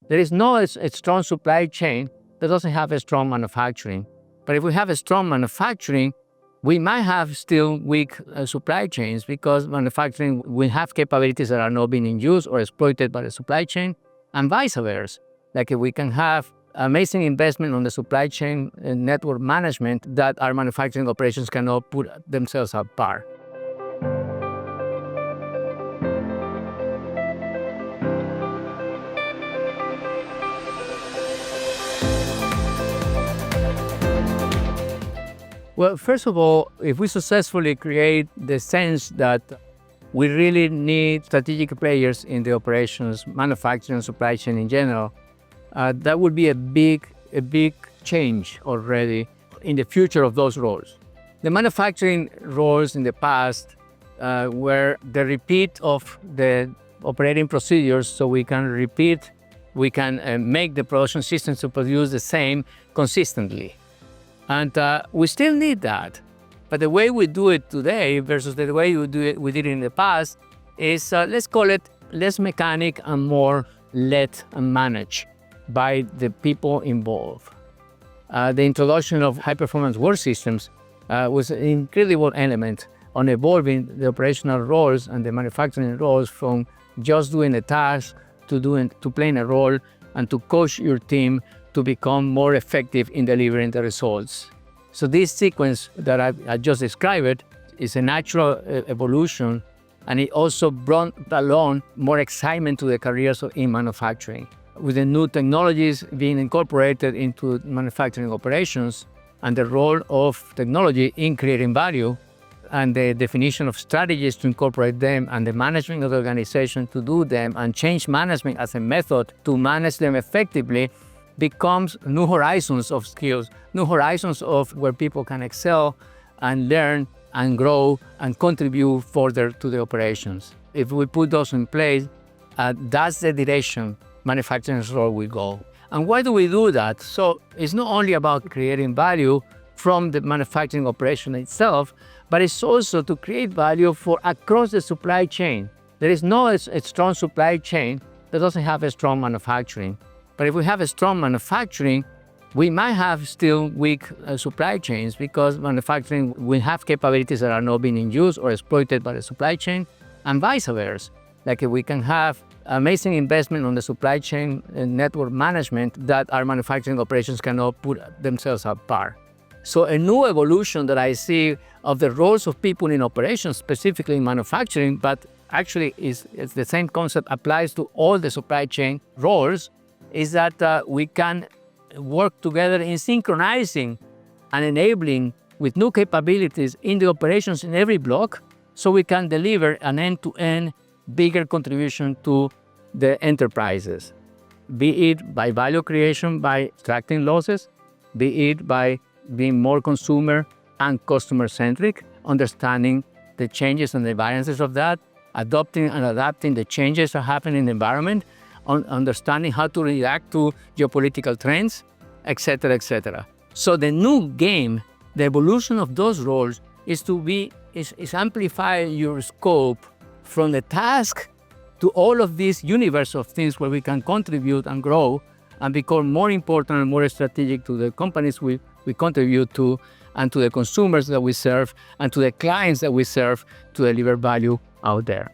There is no a strong supply chain that doesn't have a strong manufacturing. But if we have a strong manufacturing, we might have still weak supply chains because manufacturing will have capabilities that are not being used or exploited by the supply chain, and vice versa. Like if we can have amazing investment on the supply chain and network management that our manufacturing operations cannot put themselves at par. Well, first of all, if we successfully create the sense that we really need strategic players in the operations, manufacturing, supply chain in general, that would be a big change already in the future of those roles. The manufacturing roles in the past were the repeat of the operating procedures, so we can make the production systems to produce the same consistently. And we still need that. But the way we do it today versus the way we did it in the past is, let's call it less mechanic and more led and managed by the people involved. The introduction of high-performance work systems was an incredible element on evolving the operational roles and the manufacturing roles from just doing a task to playing a role and to coach your team to become more effective in delivering the results. So this sequence that I just described is a natural evolution, and it also brought along more excitement to the careers in manufacturing. With the new technologies being incorporated into manufacturing operations and the role of technology in creating value and the definition of strategies to incorporate them and the management of the organization to do them and change management as a method to manage them effectively becomes new horizons of skills, new horizons of where people can excel and learn and grow and contribute further to the operations. If we put those in place, that's the direction manufacturing's role will go. And why do we do that? So it's not only about creating value from the manufacturing operation itself, but it's also to create value for across the supply chain. There is no a strong supply chain that doesn't have a strong manufacturing. But if we have a strong manufacturing, we might have still weak supply chains because manufacturing will have capabilities that are not being used or exploited by the supply chain, and vice versa. Like if we can have amazing investment on the supply chain and network management that our manufacturing operations cannot put themselves at par. So a new evolution that I see of the roles of people in operations, specifically in manufacturing, but actually it's the same concept applies to all the supply chain roles, is that we can work together in synchronizing and enabling with new capabilities in the operations in every block so we can deliver an end-to-end bigger contribution to the enterprises, be it by value creation, by extracting losses, be it by being more consumer and customer-centric, understanding the changes and the variances of that, adopting and adapting the changes that happen in the environment, understanding how to react to geopolitical trends, etc., etc. So the new game, the evolution of those roles is amplify your scope from the task to all of this universe of things where we can contribute and grow and become more important and more strategic to the companies we contribute to and to the consumers that we serve and to the clients that we serve to deliver value out there.